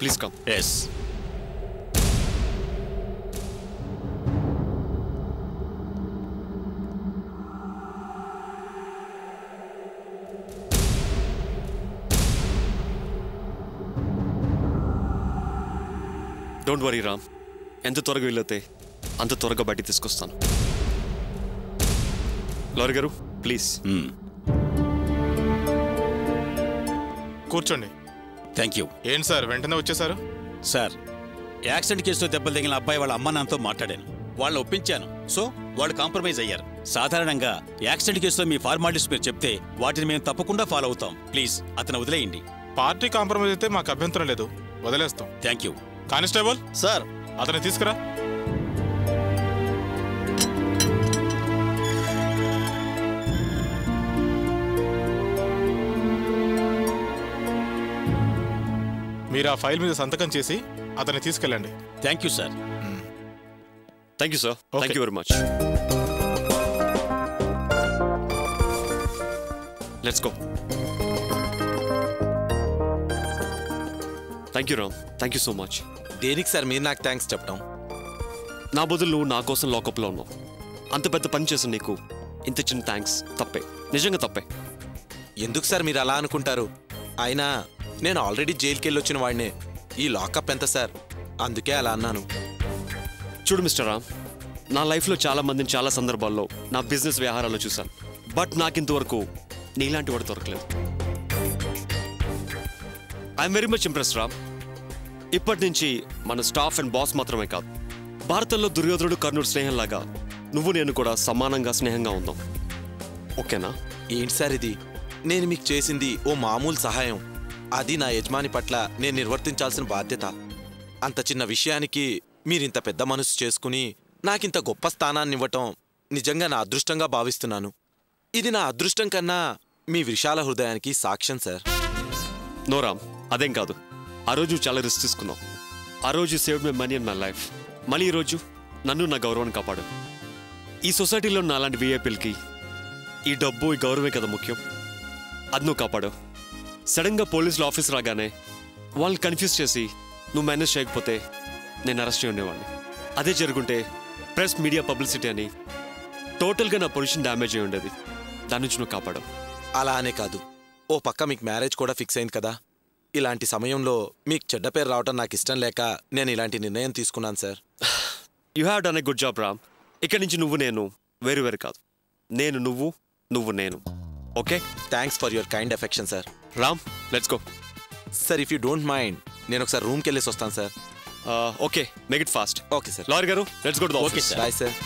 Please come. Yes. Don't worry Ram, ఎంత త్వరగా వీలైతే అంత త్వరగా బయటికి తీసుకొస్తాను. లారీ గారు ప్లీజ్. కూర్చోండి. Thank you. ఏంటి సార్ వెంటనే వచ్చేసారు? సార్, యాక్సిడెంట్ కేసులో దెబ్బలు తగిలిన అబ్బాయి వాళ్ళ అమ్మ నాన్నతో మాట్లాడాను. వాళ్ళని ఒప్పించాను. సో వాళ్ళు కాంప్రమైజ్ అయ్యారు. సాధారణంగా యాక్సిడెంట్ కేసులో మీ ఫార్మాలిటీస్ మీరు చెప్తే వాటిని మేము తప్పకుండా ఫాలో అవుతాం. ప్లీజ్ అతను వదిలేయండి. పార్టీ కాంప్రమైజ్ అయితే మాకు అభ్యంతరం లేదు, వదిలేస్తాం. Thank you. కానిస్టేబుల్ సార్, అతన్ని తీసుకురా. మీరు ఆ ఫైల్ మీద సంతకం చేసి అతన్ని తీసుకెళ్ళండి. Thank you sir. Thank you sir. Thank you very much. Let's go. Thank you Ram. Thank you so much. దేనికి సార్ మీరు నాకు థ్యాంక్స్ చెప్పడం? నా బదులు నువ్వు నా కోసం లాకప్లో ఉన్నావు. అంత పెద్ద పని చేసిన నీకు ఇంత చిన్న థ్యాంక్స్ తప్పే, నిజంగా తప్పే. ఎందుకు సార్ మీరు అలా అనుకుంటారు? అయినా నేను ఆల్రెడీ జైలుకి వెళ్ళొచ్చిన వాడినే. ఈ లాకప్ ఎంత సార్? అందుకే అలా అన్నాను. చూడు మిస్టర్ రామ్, నా లైఫ్లో చాలా మందిని చాలా సందర్భాల్లో నా బిజినెస్ వ్యవహారాల్లో చూశాను. బట్ నాకు ఇంతవరకు నీలాంటి వాడు దొరకలేదు. I'm very much impress Ram. ఇప్పటి నుంచి మన స్టాఫ్ అండ్ బాస్ మాత్రమే కాదు, భారతంలో దుర్యోధనుడు కర్ణుడు స్నేహంలాగా నువ్వు నేను కూడా సమానంగా స్నేహంగా ఉందాం. ఓకేనా? ఏంటి సార్ ఇది? నేను మీకు చేసింది ఓ మామూలు సహాయం. అది నా యజమాని పట్ల నేను నిర్వర్తించాల్సిన బాధ్యత. అంత చిన్న విషయానికి మీరింత పెద్ద మనసు చేసుకుని నాకింత గొప్ప స్థానాన్ని ఇవ్వటం నిజంగా నా అదృష్టంగా భావిస్తున్నాను. ఇది నా అదృష్టం కన్నా మీ విశాల హృదయానికి సాక్ష్యం సార్. నో రామ్, అదేం కాదు. ఆ రోజు చాలా రిస్క్ తీసుకున్నావు. ఆ రోజు saved my money and my life. మళ్ళీ ఈరోజు నన్ను నా గౌరవాన్ని కాపాడు. ఈ సొసైటీలో నా అలాంటి వీఐపీలకి ఈ డబ్బు ఈ గౌరవమే కదా ముఖ్యం. అది నువ్వు కాపాడు. సడన్గా పోలీసులు ఆఫీస్ రాగానే వాళ్ళని కన్ఫ్యూజ్ చేసి నువ్వు మేనేజ్ చేయకపోతే నేను అరెస్ట్ చేయ ఉండేవాడిని. అదే జరుగుంటే ప్రెస్ మీడియా పబ్లిసిటీ అని టోటల్గా నా పొజిషన్ డ్యామేజ్ అయి ఉండేది. దాని నుంచి నువ్వు కాపాడు. అలా అనే కాదు, ఓ పక్క మీకు మ్యారేజ్ కూడా ఫిక్స్ అయింది కదా. ఇలాంటి సమయంలో మీకు చెడ్డ పేరు రావటం నాకు ఇష్టం లేక నేను ఇలాంటి నిర్ణయం తీసుకున్నాను sir. You have done a good job Ram. ఇక్కడి నుంచి నువ్వు నేను వేరు వేరు కాదు, నేను నువ్వు, నువ్వు నేను. Okay? Thanks for your kind affection sir. Ram, let's go. Sir, if you don't mind నేను ఒకసారి రూమ్కి వెళ్ళేసి వస్తాను sir. Okay, make it fast. Okay sir. Lawyer గారు, let's go to the office. Bye sir.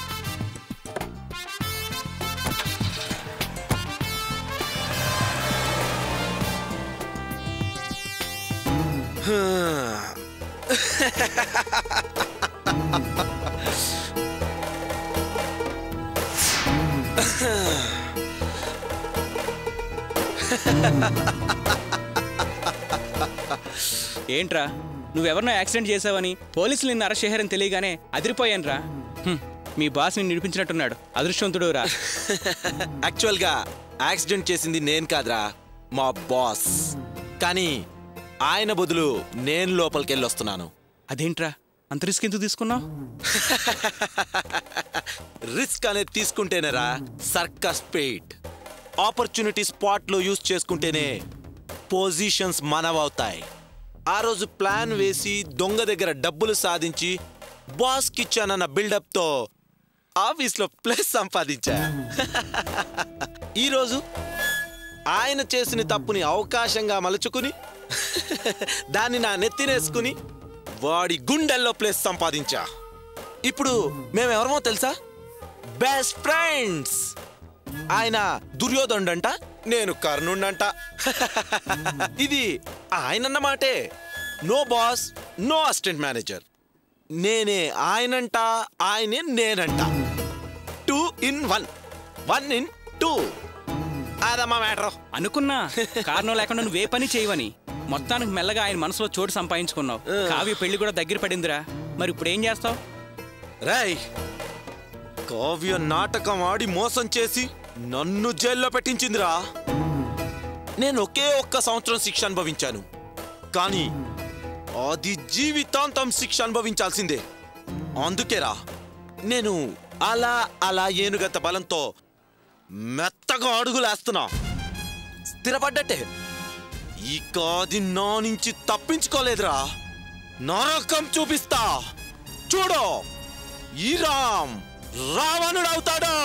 ఏంట్రా, నువ్వెవరినో యాక్సిడెంట్ చేసావని పోలీసులు నిన్ను అరెస్ట్ చేశారని తెలియగానే అదిరిపోయానురా. మీ బాస్ నిన్ను నిడిపించినట్టున్నాడు. అదృష్టవంతుడు రా. యాక్చువల్గా యాక్సిడెంట్ చేసింది నేను కాదురా, మా బాస్. కానీ ఆయన బదులు నేను లోపలికి వెళ్ళి వస్తున్నాను. అదేంట్రా, అంత రిస్క్ ఎందుకు తీసుకున్నావు? రిస్క్ అనేది తీసుకుంటేనేరా సర్కస్ పెయిట్. ఆపర్చునిటీ స్పాట్లో యూజ్ చేసుకుంటేనే పొజిషన్స్ మనవవుతాయి. ఆ రోజు ప్లాన్ వేసి దొంగ దగ్గర డబ్బులు సాధించి బాస్కి ఇచ్చానన్న బిల్డప్తో ఆఫీస్లో ప్లస్ సంపాదించా. ఈరోజు ఆయన చేసిన తప్పుని అవకాశంగా మలుచుకుని దాన్ని నా నెత్తినేసుకుని వాడి గుండెల్లో ప్లస్ సంపాదించా. ఇప్పుడు మేమెవరమో తెలుసా? Best friends. ఆయన దుర్యోధనుడంట, నేను కర్ణుడంట. ఇది ఆయనన్న మాటే. No boss, no assistant manager. నేనే ఆయనంట, ఆయనే నేనంట. 2 in 1, 1 in 2. అదమ్మా మ్యాటర్. అనుకున్నా కారణం లేకుండా నువ్వే పని చేయవని. మొత్తానికి మెల్లగా ఆయన మనసులో చోటు సంపాదించుకున్నావు. కావ్య పెళ్లి కూడా దగ్గర పడిందిరా. మరి ఇప్పుడు ఏం చేస్తావు? రాయ్, కావ్య నాటకం ఆడి మోసం చేసి నన్ను జైల్లో పెట్టించిందిరా. నేను ఒకే ఒక్క సంవత్సరం శిక్ష అనుభవించాను. కానీ అది జీవితాంతం శిక్ష అనుభవించాల్సిందే. అందుకేరా నేను అలా అలా ఏనుగంత బలంతో మెత్తగా అడుగులేస్తున్నా. స్థిరపడ్డట్టే. ఇక అది నా నుంచి తప్పించుకోలేదురా. నరకం చూపిస్తా చూడు. ఈ రావణుడవుతాడు.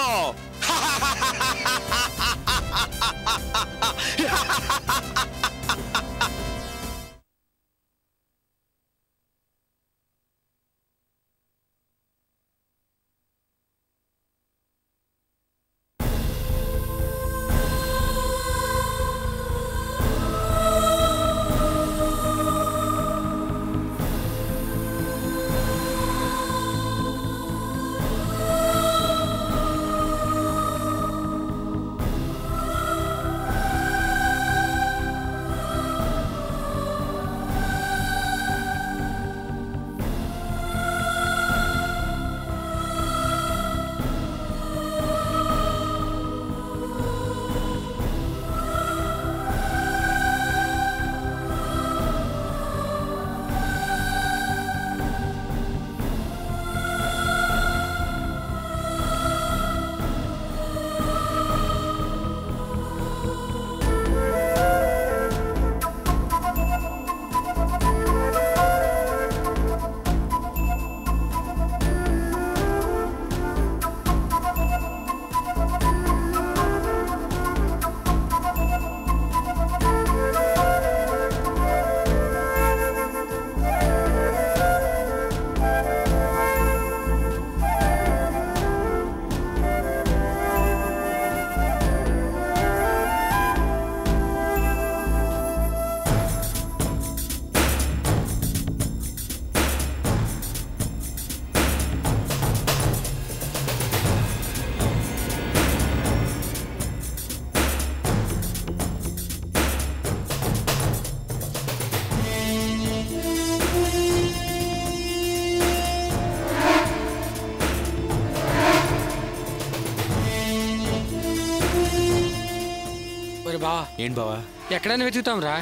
బావా ఏంటి బావా ఎక్కడైనా వెతుకుతాం రా.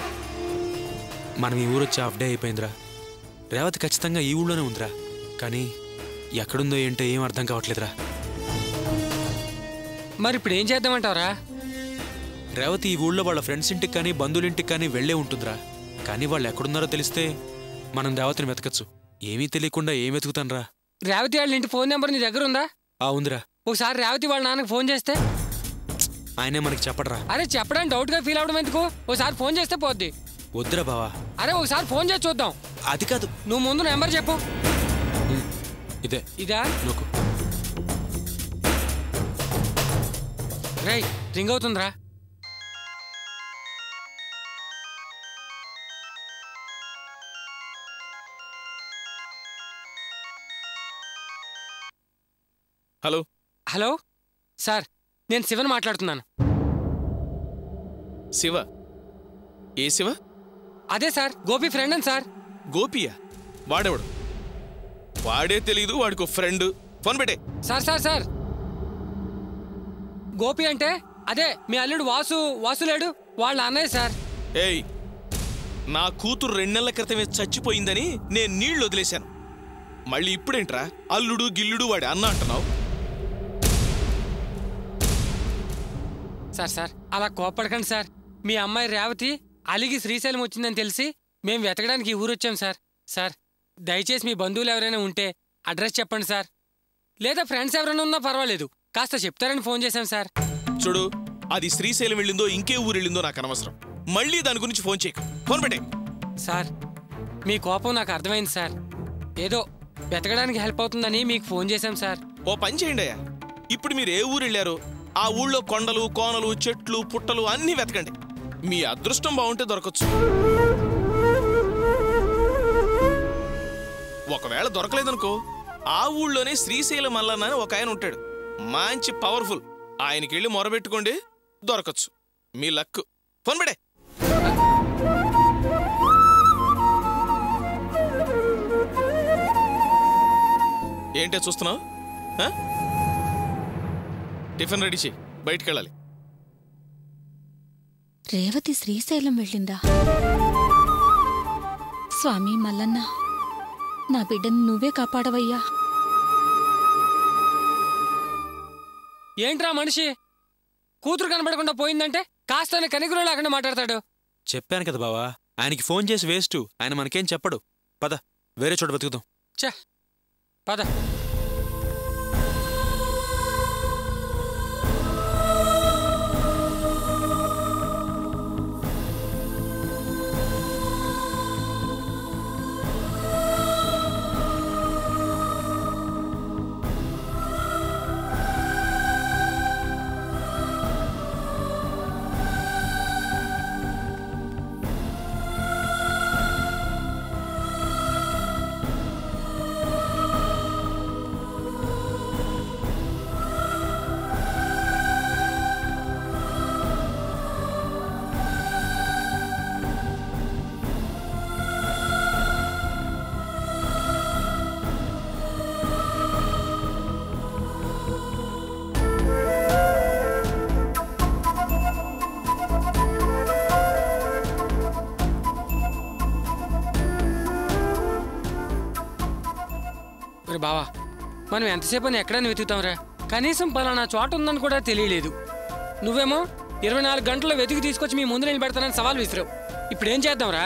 మనం ఈ ఊరు వచ్చి హాఫ్ డే అయిపోయిందిరా. రేవతి ఖచ్చితంగా ఈ ఊళ్ళోనే ఉందిరా. కానీ ఎక్కడుందో ఏంటో ఏం అర్థం కావట్లేదురా. మరి ఇప్పుడు ఏం చేద్దామంటావురా? రేవతి ఈ ఊళ్ళో వాళ్ళ ఫ్రెండ్స్ ఇంటికి కానీ బంధువుల ఇంటికి కానీ వెళ్లే ఉంటుందిరా. కానీ వాళ్ళు ఎక్కడున్నారో తెలిస్తే మనం రేవతిని వెతకచ్చు. ఏమీ తెలియకుండా ఏం వెతుకుతానరా? రేవతి వాళ్ళ ఇంటి ఫోన్ నెంబర్ నీ దగ్గర ఉందా? ఉందిరా. ఒకసారి రేవతి వాళ్ళ నాన్నకి ఫోన్ చేస్తే ఆయనే మనకి చెప్పడరా. అరే చెప్పడానికి డౌట్ గా ఫీల్ అవడం ఎందుకు? ఒకసారి ఫోన్ చేస్తే పోద్ది. వద్దురా బావా. అరే ఒకసారి ఫోన్ చేసి చూద్దాం. అది కాదు, నువ్వు ముందు నెంబర్ చెప్పు. ఇదే. ఇదా? నోకు. రేయ్ రింగ్ అవుతుందిరా. హలో హలో సార్, నేను శివన్ మాట్లాడుతున్నాను. శివ? ఏ శివ? అదే సార్, గోపి ఫ్రెండ్ అని సార్. గోపియా? వాడేవాడు? వాడే తెలీదు, వాడికి ఫ్రెండ్. ఫోన్ పెట్టే. సార్ సార్ సార్, గోపి అంటే అదే మీ అల్లుడు వాసు లేడు, వాళ్ళ అన్నయ్య సార్. ఏయ్, నా కూతురు 2 నెలల క్రితమే చచ్చిపోయిందని నేను నీళ్లు వదిలేశాను. మళ్ళీ ఇప్పుడేంట్రా అల్లుడు గిల్లుడు వాడి అన్న అంటున్నావు? సార్ సార్ అలా కోప్పడకండి సార్. మీ అమ్మాయి రేవతి అలిగి శ్రీశైలం వచ్చిందని తెలిసి మేము వెతకడానికి ఈ ఊరు వచ్చాం సార్. సార్ దయచేసి మీ బంధువులు ఎవరైనా ఉంటే అడ్రస్ చెప్పండి సార్. లేదా ఫ్రెండ్స్ ఎవరైనా ఉన్నా పర్వాలేదు, కాస్త చెప్తారని ఫోన్ చేశాం సార్. చూడు, అది శ్రీశైలం వెళ్ళిందో ఇంకే ఊరు వెళ్ళిందో నాకు అనవసరం. మళ్ళీ దాని గురించి ఫోన్ చేయకు. ఫోన్ పెట్టే. సార్ మీ కోపం నాకు అర్థమైంది సార్. ఏదో వెతకడానికి హెల్ప్ అవుతుందని మీకు ఫోన్ చేశాం సార్. ఓ పని చేయండి అయ్యా, ఇప్పుడు మీరు ఏ ఊరు వెళ్ళారు ఆ ఊళ్ళో కొండలు కోనలు చెట్లు పుట్టలు అన్నీ వెతకండి. మీ అదృష్టం బాగుంటే దొరకచ్చు. ఒకవేళ దొరకలేదనుకో, ఆ ఊళ్ళోనే శ్రీశైలం మల్లన్న అని ఒక ఆయన ఉంటాడు, మంచి పవర్ఫుల్. ఆయనకి వెళ్ళి మొరబెట్టుకోండి, దొరకచ్చు. మీ లక్. ఫోన్ పెడే. ఏంటే చూస్తున్నావు? టిఫిన్ రెడీ చేయి, బయటికి వెళ్ళాలి. రేవతి శ్రీశైలం వెళ్ళిందా? స్వామి మల్లన్న, నా బిడ్డను నువ్వే కాపాడవయ్యా. ఏంట్రా మనిషి కూతురు కనబడకుండా పోయిందంటే కాస్త కనిగురు లేకుండా మాట్లాడతాడు. చెప్పాను కదా బావా, ఆయనకి ఫోన్ చేసి వేస్ట్. ఆయన మనకేం చెప్పడు. పద, వేరే చోట వెతుకుదాం. ఛ, పద. బావా, మనం ఎంతసేపు అని ఎక్కడైనా వెతుకుతాంరా? కనీసం పలానా చోట ఉందని కూడా తెలియలేదు. నువ్వేమో 24 గంటల్లో వెతికి తీసుకొచ్చి మీ ముందు నిలబెడతానని సవాల్ విసిరావు. ఇప్పుడేం చేద్దాంరా?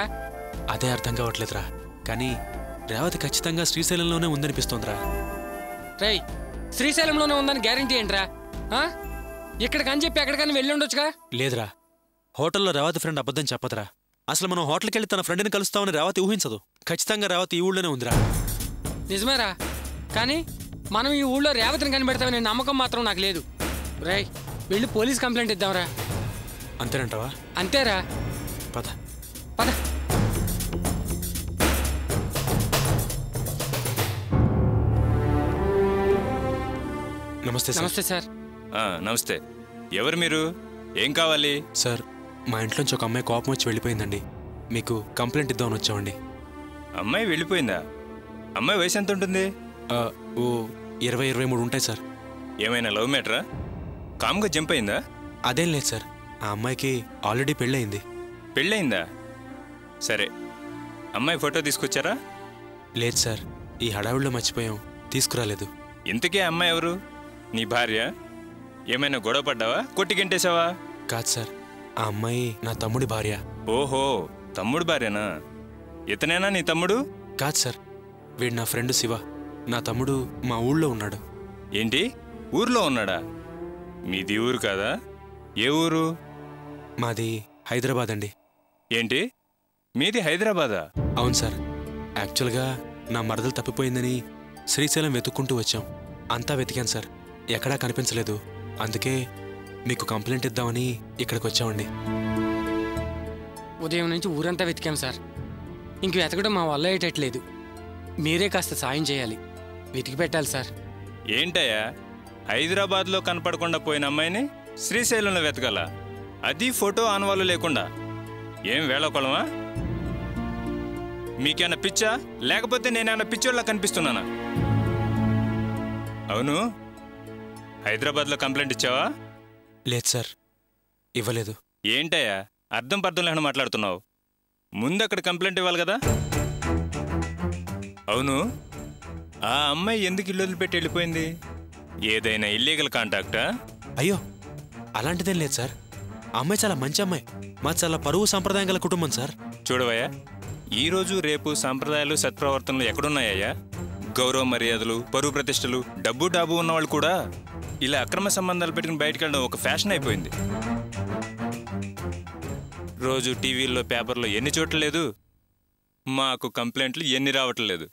అదే అర్థం కావట్లేదురా. కానీ రేవతి ఖచ్చితంగా శ్రీశైలంలోనే ఉందనిపిస్తోందిరా. రేయ్, శ్రీశైలంలోనే ఉందని గ్యారంటీ ఏంట్రా? ఇక్కడికని చెప్పి ఎక్కడికైనా వెళ్ళి ఉండొచ్చుగా. లేదురా, హోటల్లో రేవతి ఫ్రెండ్ అబద్ధం చెప్పదురా. అసలు మనం హోటల్కి వెళ్ళి తన ఫ్రెండ్ని కలుస్తామని రేవతి ఊహించదు. ఖచ్చితంగా రేవతి ఈ ఊళ్ళోనే ఉందిరా. నిజమేరా, కానీ మనం ఈ ఊళ్ళో రేవతిని కనిపెడతామనే నమ్మకం మాత్రం నాకు లేదు. రేయ్, వెళ్ళి పోలీస్ కంప్లైంట్ ఇద్దాంరా. అంతేనంటావా? అంతేరా, పద పద. నమస్తే సార్. నమస్తే సార్. నమస్తే. ఎవరు మీరు? ఏం కావాలి? సార్, మా ఇంట్లోంచి ఒక అమ్మాయి కోపం వచ్చి వెళ్ళిపోయిందండి. మీకు కంప్లైంట్ ఇద్దామని వచ్చామండి. అమ్మాయి వెళ్ళిపోయిందా? అమ్మాయి వయసు ఎంత ఉంటుంది? ఓ 20-23 ఉంటాయి సార్. ఏమైనా లవ్ మ్యాటరా? కామ్గా జంప్ అయిందా? అదేం లేదు సార్, ఆ అమ్మాయికి ఆల్రెడీ పెళ్ళయింది. పెళ్ళయిందా? సరే, అమ్మాయి ఫోటో తీసుకొచ్చారా? లేదు సార్, ఈ హడావిడిలో మర్చిపోయాం, తీసుకురాలేదు. ఇంతకీ అమ్మాయి ఎవరు? నీ భార్య? ఏమైనా గొడవ పడ్డావా? కొట్టి గెంటేశావా? కాదు సార్, ఆ అమ్మాయి నా తమ్ముడి భార్య. ఓహో, తమ్ముడు భార్యనా? ఇతనేనా నీ తమ్ముడు? కాదు సార్, వీడు నా ఫ్రెండ్ శివ. నా తమ్ముడు మా ఊళ్ళో ఉన్నాడు. ఏంటి, ఊర్లో ఉన్నాడా? మీది ఊరు కాదా? ఏ ఊరు? మాది హైదరాబాద్ అండి. ఏంటి, మీది హైదరాబాదా? అవును సార్, యాక్చువల్గా నా మరదలు తప్పిపోయిందని శ్రీశైలం వెతుక్కుంటూ వచ్చాం. అంతా వెతికాను సార్, ఎక్కడా కనిపించలేదు. అందుకే మీకు కంప్లైంట్ ఇద్దామని ఇక్కడికి వచ్చామండి. ఉదయం నుంచి ఊరంతా వెతికాం సార్, ఇంక వెతకడం మా వల్ల అయ్యేటట్లేదు. మీరే కాస్త సాయం చేయాలి, వెతికి పెట్టాలి సార్. ఏంటయ్యా, హైదరాబాద్లో కనపడకుండా పోయిన అమ్మాయిని శ్రీశైలంలో వెతకాల? అది ఫోటో ఆనవాళ్ళు లేకుండా? ఏం వేళకోళమా? మీకేమైనా పిచ్చా, లేకపోతే నేనేమైనా పిచ్చోళ్ళ కనిపిస్తున్నానా? అవును, హైదరాబాద్లో కంప్లైంట్ ఇచ్చావా? లేదు సార్, ఇవ్వలేదు. ఏంటయ్యా, అర్థం పర్థం లేకుండా మాట్లాడుతున్నావు? ముందు అక్కడ కంప్లైంట్ ఇవ్వాలి కదా. అవును, ఆ అమ్మాయి ఎందుకు ఇల్లు వదిలిపెట్టి వెళ్ళిపోయింది? ఏదైనా ఇల్లీగల్ కాంటాక్టా? అయ్యో, అలాంటిదేం లేదు సార్. ఆ అమ్మాయి చాలా మంచి అమ్మాయి. మా చాలా పరువు సాంప్రదాయం గల కుటుంబం సార్. చూడవయ్యా, ఈరోజు రేపు సాంప్రదాయాలు సత్ప్రవర్తనలు ఎక్కడున్నాయ్యా? గౌరవ మర్యాదలు, పరువు ప్రతిష్టలు, డబ్బు డాబు ఉన్నవాళ్ళు కూడా ఇలా అక్రమ సంబంధాలు పెట్టుకుని బయటకు వెళ్ళడం ఒక ఫ్యాషన్ అయిపోయింది. రోజు టీవీల్లో పేపర్లో ఎన్ని చోట్ల లేదు, మాకు కంప్లైంట్లు ఎన్ని రావట్లేదు.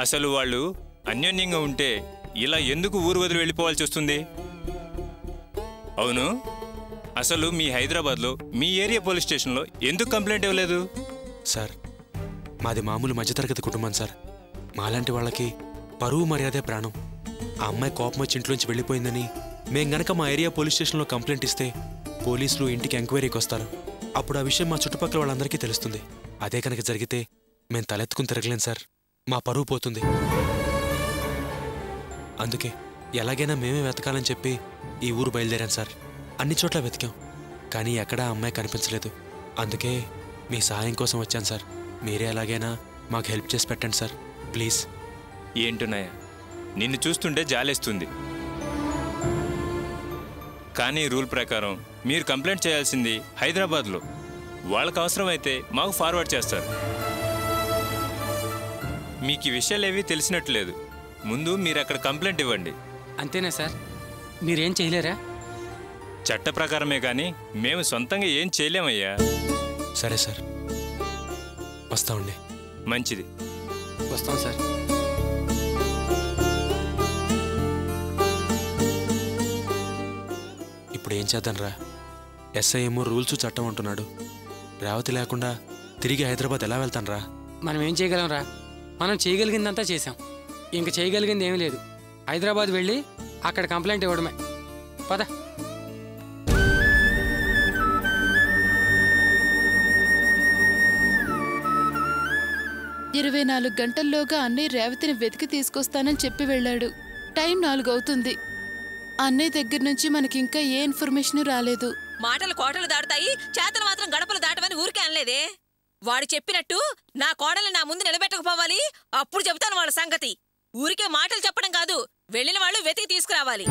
అసలు వాళ్ళు అన్యోన్యంగా ఉంటే ఇలా ఎందుకు ఊరు వదిలి వెళ్ళిపోవాల్సి వస్తుంది? అవును, అసలు మీ హైదరాబాద్లో మీ ఏరియా పోలీస్ స్టేషన్లో ఎందుకు కంప్లైంట్ ఇవ్వలేదు? సార్, మాది మామూలు మధ్యతరగతి కుటుంబం సార్. మాలాంటి వాళ్ళకి పరువు మర్యాదే ప్రాణం. ఆ అమ్మాయి కోపం వచ్చి ఇంట్లోంచి వెళ్ళిపోయిందని మేం గనక మా ఏరియా పోలీస్ స్టేషన్లో కంప్లైంట్ ఇస్తే పోలీసులు ఇంటికి ఎంక్వైరీకి వస్తారు. అప్పుడు ఆ విషయం మా చుట్టుపక్కల వాళ్ళందరికీ తెలుస్తుంది. అదే కనుక జరిగితే మేం తలెత్తుకుని తిరగలేం సార్, మా పరువు పోతుంది. అందుకే ఎలాగైనా మేమే వెతకాలని చెప్పి ఈ ఊరు బయలుదేరాం సార్. అన్ని చోట్ల వెతికాం, కానీ ఎక్కడా అమ్మాయి కనిపించలేదు. అందుకే మీ సహాయం కోసం వచ్చాను సార్. మీరే ఎలాగైనా మాకు హెల్ప్ చేసి పెట్టండి సార్, ప్లీజ్. ఏంటున్నాయా, నిన్ను చూస్తుంటే జాలేస్తుంది. కానీ రూల్ ప్రకారం మీరు కంప్లైంట్ చేయాల్సింది హైదరాబాద్లో. వాళ్ళకు అవసరమైతే మాకు ఫార్వర్డ్ చేస్తారు. మీకు ఈ విషయాలేవి తెలిసినట్లేదు. ముందు మీరు అక్కడ కంప్లైంట్ ఇవ్వండి. అంతేనా సార్? మీరేం చేయలేరా? చట్ట ప్రకారమే కానీ మేము సొంతంగా ఏం చేయలేమయ్యా. సరే సార్, వస్తామండి. మంచిది, వస్తాం సార్. ఇప్పుడు ఏం చేద్దాంరా? ఎస్ఐ ఏమో రూల్స్ చట్టం అంటున్నాడు. రేవతి లేకుండా తిరిగి హైదరాబాద్ ఎలా వెళ్తాన్రా? మనం ఏం చేయగలం రా? మనం చేయగలిగిందంతా చేసాం. ఇంక చేయగలిగింది ఏమీ లేదు. హైదరాబాద్ వెళ్ళి అక్కడ కంప్లైంట్ ఇవ్వడమే. పద. ఇరవై 24 గంటల్లోగా అన్నయ్య రేవతిని వెతికి తీసుకొస్తానని చెప్పి వెళ్ళాడు. టైం 4 అవుతుంది. అన్నయ్య దగ్గర నుంచి మనకింకా ఏ ఇన్ఫర్మేషన్ రాలేదు. మాటలు కోటలు దాటుతాయి, చేతలు మాత్రం గడపలు దాటమని ఊరికే అనలేదే. వాడు చెప్పినట్టు నా కోడల్ని నా ముందు నిలబెట్టకపోవాలి. అప్పుడు చెబుతాను వాళ్ళ సంగతి. ఊరికే మాటలు చెప్పడం కాదు, వెళ్ళిన వాళ్ళు వెతికి తీసుకురావాలి.